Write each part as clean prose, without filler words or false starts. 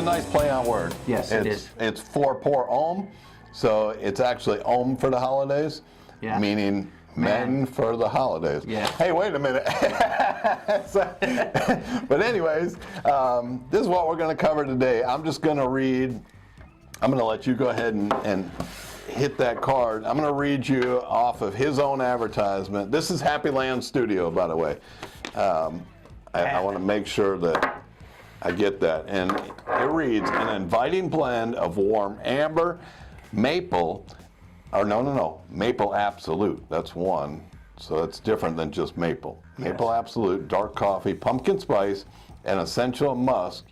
nice play on word. Yes, it is. It's for poor Om, so it's actually Om for the holidays, meaning men for the holidays. Yeah. Hey, wait a minute. But anyways, this is what we're going to cover today. I'm just going to read. I'm going to let you go ahead and hit that card. I'm going to read you off of his own advertisement. This is Happyland Studio, by the way. I want to make sure that I get that. And it reads, an inviting blend of warm amber, maple, or no, maple absolute. That's one. So it's different than just maple. Maple absolute, dark coffee, pumpkin spice, and essential musk.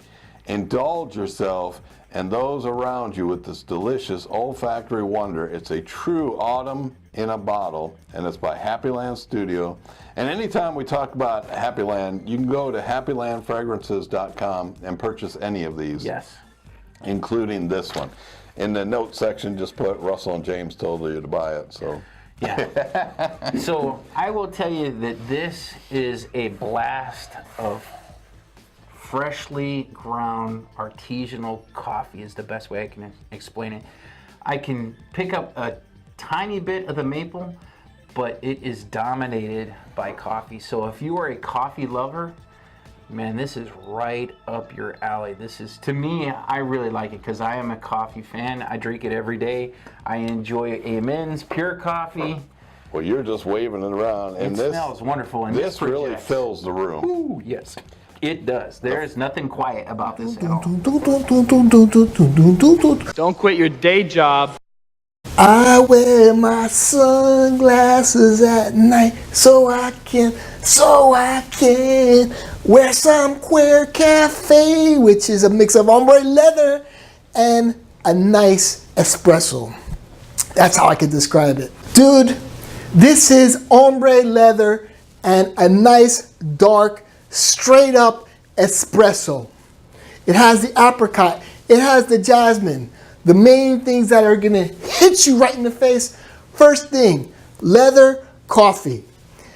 Indulge yourself and those around you with this delicious olfactory wonder. It's a true autumn in a bottle, and it's by Happyland Studio. And anytime we talk about Happyland, you can go to happylandfragrances.com and purchase any of these. Yes. Including this one. In the note section, just put Russell and James told you to buy it. So. Yeah. So I will tell you that this is a blast of freshly ground artisanal coffee is the best way I can explain it. I can pick up a tiny bit of the maple, but it is dominated by coffee. So if you are a coffee lover, man, this is right up your alley. This is, to me, I really like it because I am a coffee fan. I drink it every day. I enjoy Amen's pure coffee. Well, you're just waving it around. And it smells wonderful. And this really fills the room. Ooh, yes, it does. There is nothing quiet about this at all. Don't quit your day job. I wear my sunglasses at night so I can wear some queer cafe, which is a mix of ombre leather and a nice espresso. That's how I could describe it. Dude, this is ombre leather and a nice dark straight up espresso. It has the apricot, it has the jasmine. The main things that are gonna hit you right in the face, first thing, leather coffee.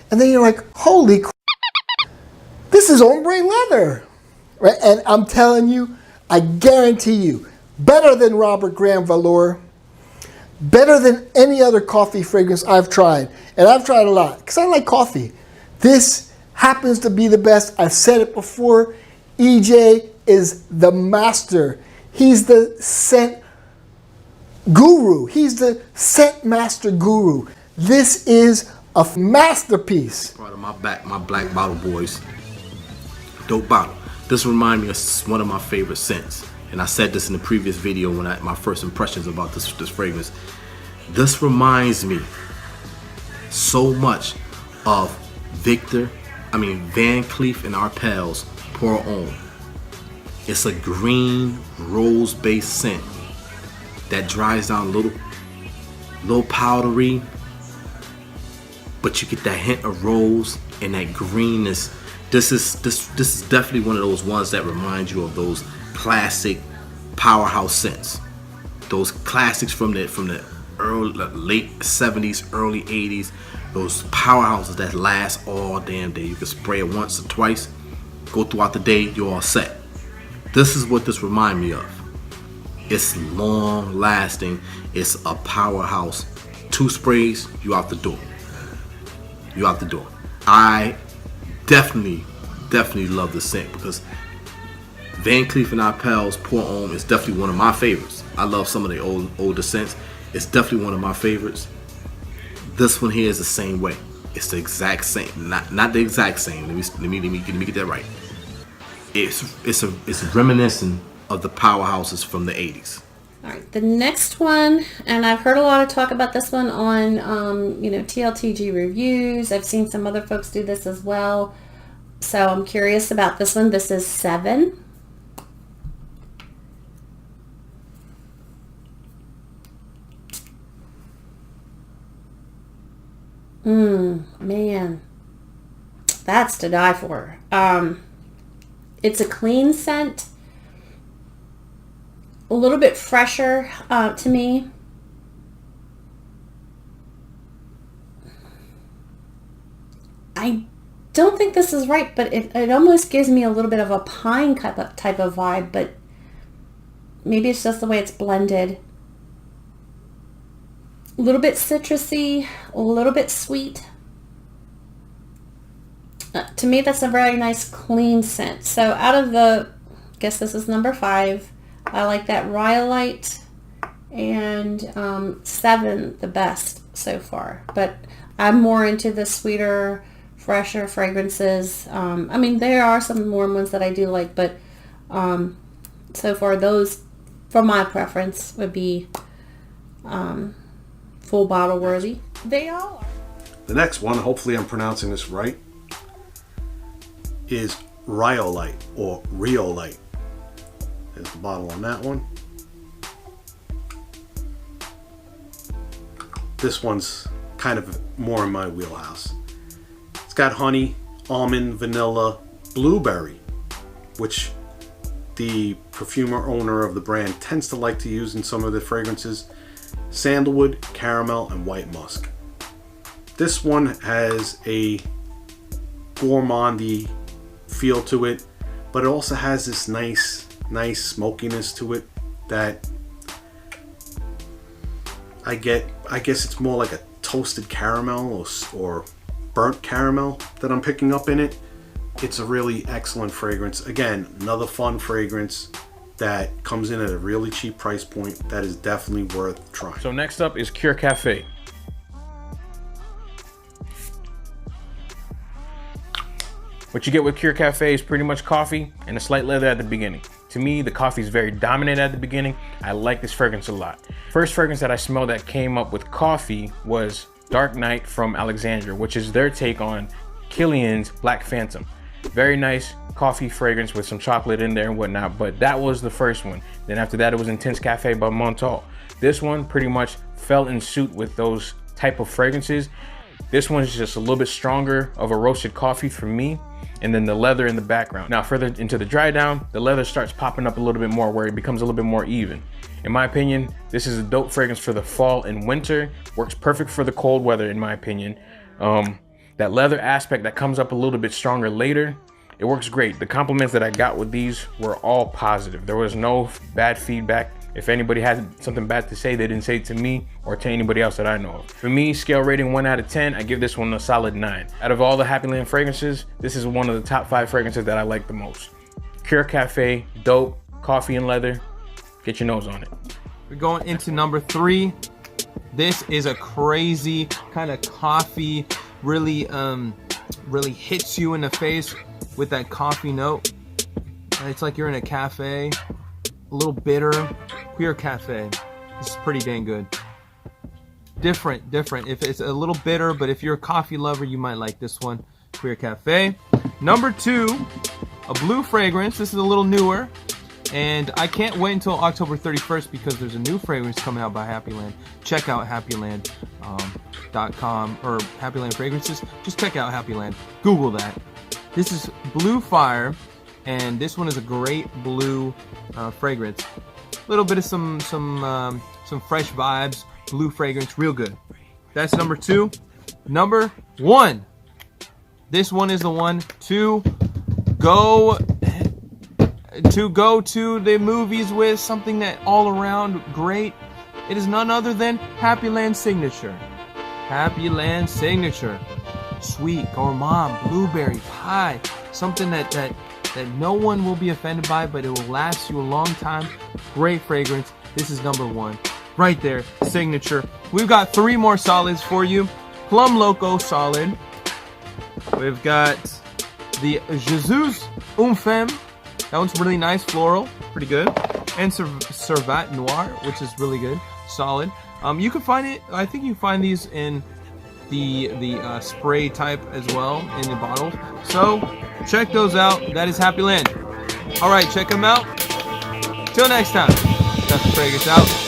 And then you're like, holy crap, this is ombre leather, right? And I'm telling you, I guarantee you, better than Robert Graham Velour, better than any other coffee fragrance I've tried. And I've tried a lot, because I like coffee. This happens to be the best. I've said it before, EJ is the master. He's the scent guru. He's the scent master guru. This is a masterpiece. Part of my black bottle boys. Dope bottle. This reminds me of one of my favorite scents. And I said this in the previous video when my first impressions about this fragrance. This reminds me so much of Van Cleef and Arpels Pour Homme. It's a green rose-based scent that dries down a little powdery, but you get that hint of rose and that greenness. This is definitely one of those ones that remind you of those classic powerhouse scents, those classics from the late 70s, early 80s, those powerhouses that last all damn day. You can spray it once or twice, go throughout the day, you're all set. This is what this reminds me of. It's long lasting. It's a powerhouse. 2 sprays, you out the door. You out the door. I definitely love the scent because Van Cleef and Arpels Pour Homme is definitely one of my favorites. I love some of the older scents. It's definitely one of my favorites. This one here is the same way. It's the exact same. Not the exact same. Let me get that right. It's reminiscent of the powerhouses from the 80s. All right, the next one, and I've heard a lot of talk about this one on, TLTG reviews. I've seen some other folks do this as well. So I'm curious about this one. This is 7. Man, that's to die for. It's a clean scent. A little bit fresher to me. I don't think this is right, but it almost gives me a little bit of a pine type of vibe, but maybe it's just the way it's blended. A little bit citrusy, a little bit sweet. To me, that's a very nice clean scent. So out of the, I guess this is number 5, I like that Rhyolite and 7 the best so far. But I'm more into the sweeter, fresher fragrances. I mean, there are some more ones that I do like, but so far those, for my preference, would be full bottle worthy. They all are. The next one, hopefully I'm pronouncing this right, is Rhyolite or Rhyolite. There's the bottle on that one. This one's kind of more in my wheelhouse. It's got honey, almond, vanilla, blueberry, which the perfumer owner of the brand tends to like to use in some of the fragrances, sandalwood, caramel, and white musk. This one has a gourmandy feel to it, but it also has this nice smokiness to it that I guess it's more like a toasted caramel or burnt caramel that I'm picking up in it. It's a really excellent fragrance. Again, another fun fragrance that comes in at a really cheap price point that is definitely worth trying. So next up is Cure Cafe. What you get with Cure Cafe is pretty much coffee and a slight leather at the beginning. To me, the coffee is very dominant at the beginning. I like this fragrance a lot. First fragrance that I smelled that came up with coffee was Dark Knight from Alexandria, which is their take on Killian's Black Phantom. Very nice coffee fragrance with some chocolate in there and whatnot, but that was the first one. Then after that, it was Intense Cafe by Montal. This one pretty much fell in suit with those type of fragrances. This one's just a little bit stronger of a roasted coffee for me, and then the leather in the background. Now further into the dry down, the leather starts popping up a little bit more where it becomes a little bit more even. In my opinion, this is a dope fragrance for the fall and winter. Works perfect for the cold weather in my opinion. That leather aspect that comes up a little bit stronger later, it works great. The compliments that I got with these were all positive. There was no bad feedback. If anybody had something bad to say, they didn't say it to me or to anybody else that I know of. For me, scale rating 1 out of 10, I give this one a solid 9. Out of all the Happyland fragrances, this is one of the top 5 fragrances that I like the most. Cure Cafe, dope, coffee and leather. Get your nose on it. We're going into number 3. This is a crazy kind of coffee, really hits you in the face with that coffee note. It's like you're in a cafe, a little bitter. Cure Cafe. This is pretty dang good. Different. If it's a little bitter, but if you're a coffee lover, you might like this one. Cure Cafe. Number 2, a blue fragrance. This is a little newer, and I can't wait until October 31st because there's a new fragrance coming out by Happyland. Check out Happyland.com or Happyland Fragrances. Just check out Happyland. Google that. This is Blue Fire, and this one is a great blue fragrance. A little bit of some fresh vibes, blue fragrance, real good. That's number 2. Number 1. This one is the one to go to the movies with, something that all around great. It is none other than Happyland Signature. Happyland Signature. Sweet, gourmand, blueberry pie. Something that no one will be offended by, but it will last you a long time. Great fragrance. This is number 1. Right there, Signature. We've got 3 more solids for you. Plum Loco solid. We've got the Jesus Femme. That one's really nice, floral, pretty good. And Servat Noir, which is really good, solid. You can find it, I think you can find these in the spray type as well in the bottles. So check those out. That is Happyland. All right, check them out. Till next time. Dr. Fragrance out.